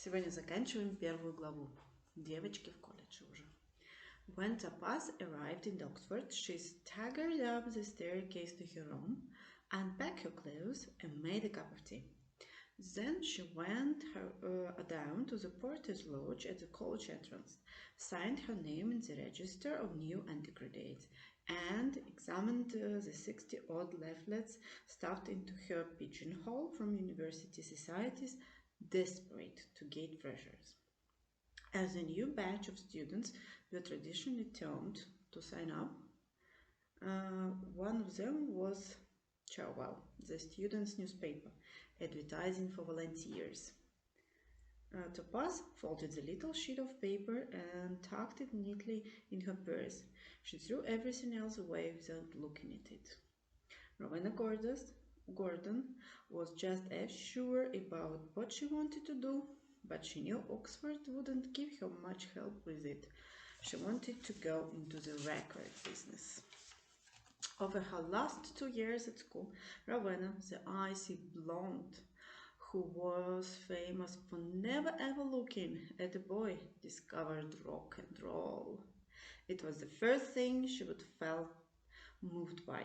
Сегодня заканчиваем первую главу. Девочки в колледже уже. When Topaz arrived in Oxford, she staggered up the staircase to her room, unpacked her clothes, and made a cup of tea. Then she went down to the porter's lodge at the college entrance, signed her name in the register of new undergraduates, and examined the 60-odd leaflets stuffed into her pigeonhole from university societies, desperate to gain freshers. As a new batch of students were traditionally termed to sign up, one of them was Chowell, the students' newspaper, advertising for volunteers. Topaz folded the little sheet of paper and tucked it neatly in her purse. She threw everything else away without looking at it. Rowena Gordon was just as sure about what she wanted to do, but she knew Oxford wouldn't give her much help with it. She wanted to go into the record business. Over her last 2 years at school, Rowena, the icy blonde, who was famous for never ever looking at a boy, discovered rock and roll. It was the first thing she would felt moved by.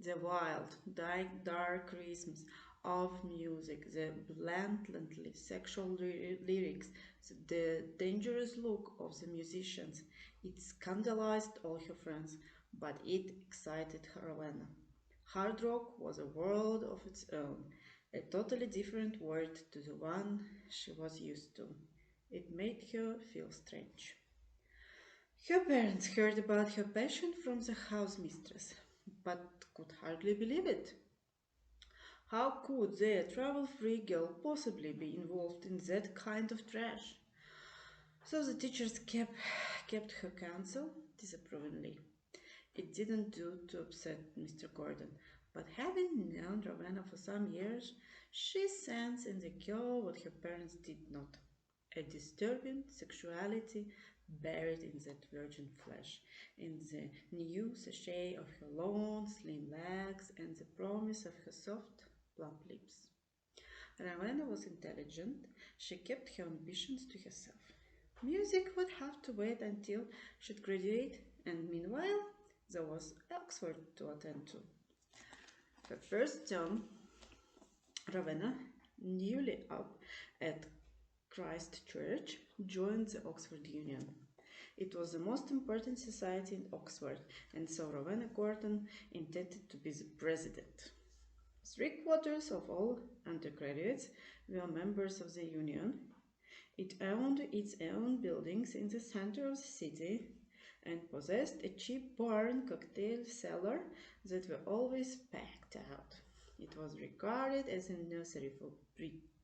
The wild, dark rhythms of music, the blatantly sexual lyrics, the dangerous look of the musicians. It scandalized all her friends, but it excited Rowena. Hard rock was a world of its own, a totally different world to the one she was used to. It made her feel strange. Her parents heard about her passion from the house mistress, but could hardly believe it. How could their travel-free girl possibly be involved in that kind of trash? So the teachers kept her counsel disapprovingly. It didn't do to upset Mr. Gordon, but having known Rowena for some years, she sensed in the girl what her parents did not: a disturbing sexuality buried in that virgin flesh, in the new sachet of her long, slim legs, and the promise of her soft, plump lips. Rowena was intelligent. She kept her ambitions to herself. Music would have to wait until she'd graduate, and meanwhile, there was Oxford to attend to. Her first term, Rowena, newly up at Christ Church, joined the Oxford Union. It was the most important society in Oxford, and so Rowena Gordon intended to be the president. 3/4 of all undergraduates were members of the union. It owned its own buildings in the center of the city and possessed a cheap barn cocktail cellar that were always packed out. It was regarded as a nursery for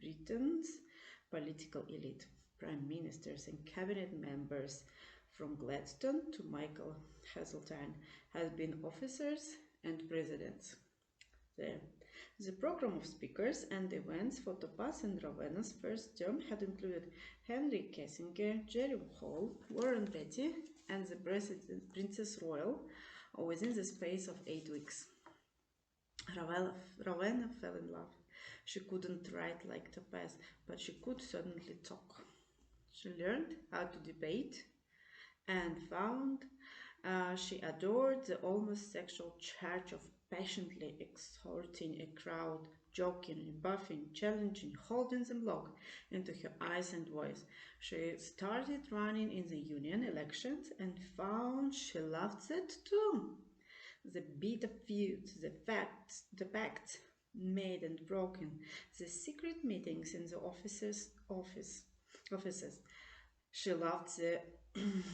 Britain's political elite. Prime ministers and cabinet members, from Gladstone to Michael Heseltine, had been officers and presidents there. The program of speakers and events for Topaz and Rowena's first term had included Henry Kissinger, Jerry Hall, Warren Beatty, and the Princess Royal within the space of 8 weeks. Rowena fell in love. She couldn't write like Topaz, but she could certainly talk. She learned how to debate and found she adored the almost sexual charge of passionately exhorting a crowd, joking, rebuffing, challenging, holding them locked into her eyes and voice. She started running in the union elections and found she loved that too. The bitter feuds, the pacts made and broken, the secret meetings in the offices. She loved the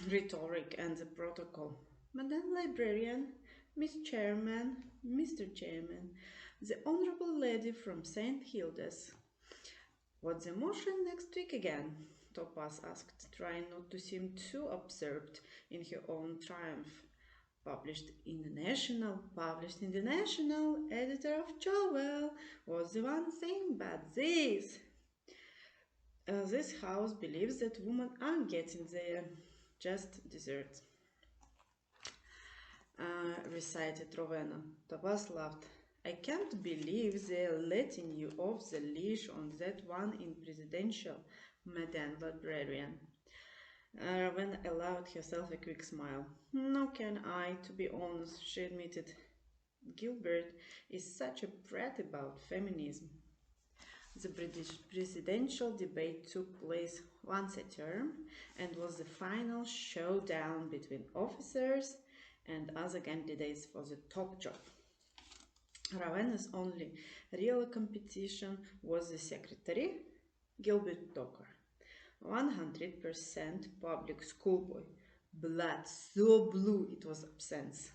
rhetoric and the protocol. Madam Librarian, Miss Chairman, Mr. Chairman, the Honorable Lady from St. Hilda's. What's the motion next week again? Topaz asked, trying not to seem too absorbed in her own triumph. Published in the National, editor of Chowell, was the one thing, but this house believes that women aren't getting there, just dessert. Recited Rowena. Topaz laughed. I can't believe they're letting you off the leash on that one in presidential, Madame Librarian. Ravenna allowed herself a quick smile. No can I, to be honest, she admitted. Gilbert is such a brat about feminism. The British presidential debate took place once a term and was the final showdown between officers and other candidates for the top job. Ravenna's only real competition was the secretary, Gilbert Docker, 100% public schoolboy, blood so blue it was absence.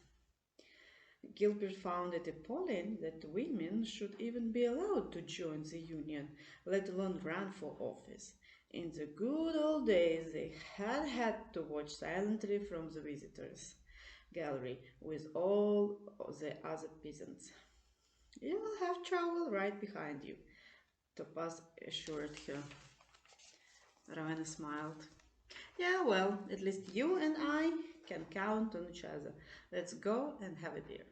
Gilbert found it appalling that women should even be allowed to join the union, let alone run for office. In the good old days, they had to watch silently from the visitors' gallery with all the other peasants. You will have trouble right behind you, Topaz assured her. Ravenna smiled. Yeah, well, at least you and I can count on each other. Let's go and have a beer.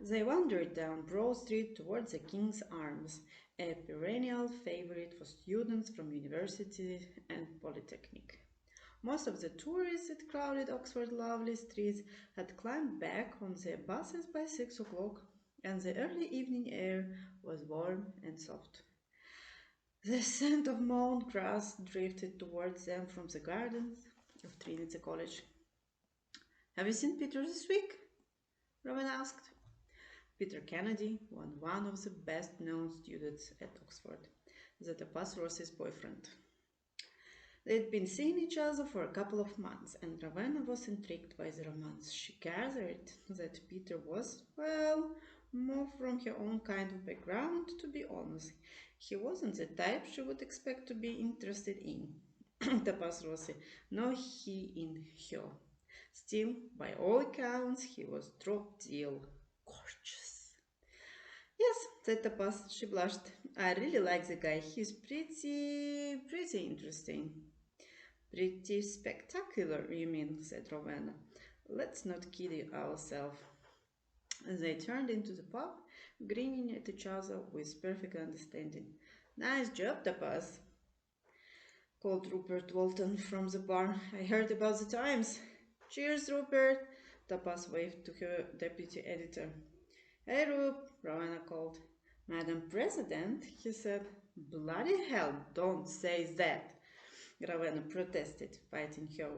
They wandered down Broad Street towards the King's Arms, a perennial favorite for students from university and polytechnic. Most of the tourists that crowded Oxford's lovely streets had climbed back on their buses by 6 o'clock, and the early evening air was warm and soft. The scent of mown grass drifted towards them from the gardens of Trinity College. Have you seen Peter this week? Robin asked. Peter Kennedy was one of the best-known students at Oxford, the Topaz Ross's boyfriend. They'd been seeing each other for a couple of months, and Ravenna was intrigued by the romance. She gathered that Peter was, well, more from her own kind of background, to be honest. He wasn't the type she would expect to be interested in. Topaz Rossi, no he in her. Still, by all accounts, he was drop deal gorgeous. Yes, said Topaz. She blushed. I really like the guy. He's pretty interesting. Pretty spectacular, you mean, said Rowena. Let's not kid ourselves. They turned into the pub, grinning at each other with perfect understanding. Nice job, Topaz, called Rupert Walton from the bar. I heard about the Times. Cheers, Rupert, Topaz waved to her deputy editor. Hey, Rup, Rowena called. Madam President, he said. Bloody hell, don't say that, Ravenna protested, fighting her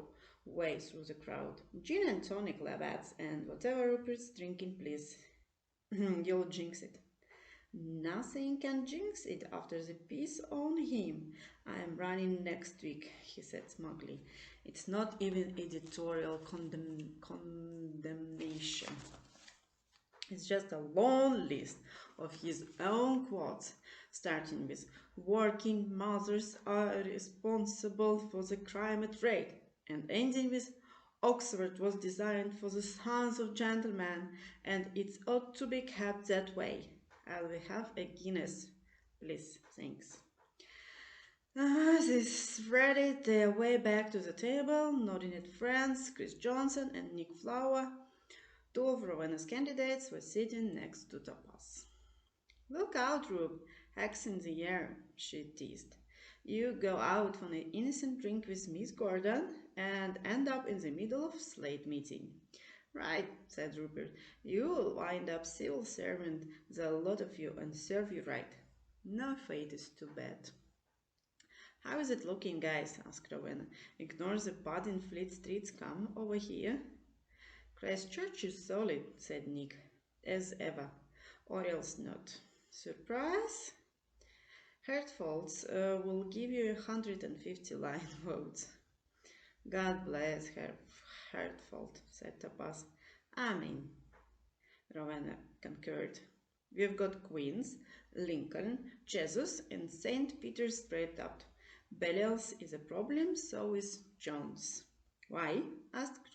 way through the crowd. Gin and tonic, Labatt's, and whatever Rupert's drinking, please. You'll jinx it. Nothing can jinx it after the piece on him. I'm running next week, he said smugly. It's not even editorial condemnation. It's just a long list of his own quotes, starting with working mothers are responsible for the climate rate, and ending with Oxford was designed for the sons of gentlemen, and it ought to be kept that way. I'll have a Guinness, please, thanks. They threaded their way back to the table, nodding at friends, Chris Johnson and Nick Flower. Two of Rowena's candidates were sitting next to Topaz. Look out, Rube, hex in the air, she teased. You go out for an innocent drink with Miss Gordon and end up in the middle of a slate meeting. Right, said Rupert. You'll wind up civil servant, the lot of you, and serve you right. No fate is too bad. How is it looking, guys? Asked Rowena. Ignore the bud in Fleet Street's come over here. Christchurch is solid, said Nick, as ever, or else not. Surprise? Hertford's will give you 150 line votes. God bless Hertford, said Topaz. I mean, Rowena concurred. We've got Queens, Lincoln, Jesus, and St. Peter's spread out. Belial's is a problem, so is Jones. Why? Asked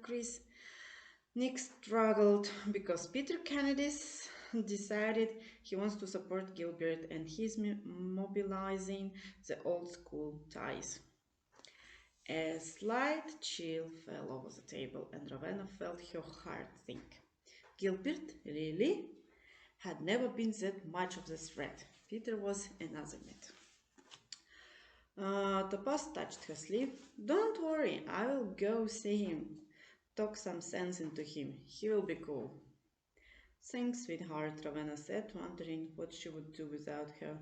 Chris. Nick struggled because Peter Kennedy decided he wants to support Gilbert and he's mobilizing the old school ties. A slight chill fell over the table and Ravenna felt her heart sink. Gilbert, really? had never been that much of the threat. Peter was another mate. Topaz touched her sleeve. Don't worry, I will go see him. Talk some sense into him. He will be cool. Thanks, sweetheart, Ravenna said, wondering what she would do without her.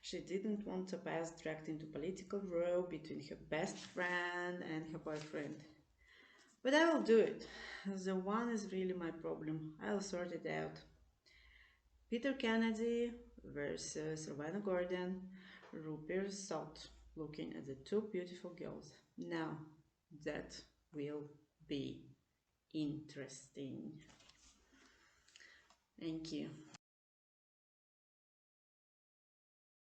She didn't want Topaz dragged into political row between her best friend and her boyfriend. But I will do it. The one is really my problem. I'll sort it out. Peter Kennedy versus Ravenna Gordon. Rupert thought, looking at the two beautiful girls. Now, that will be interesting. Thank you.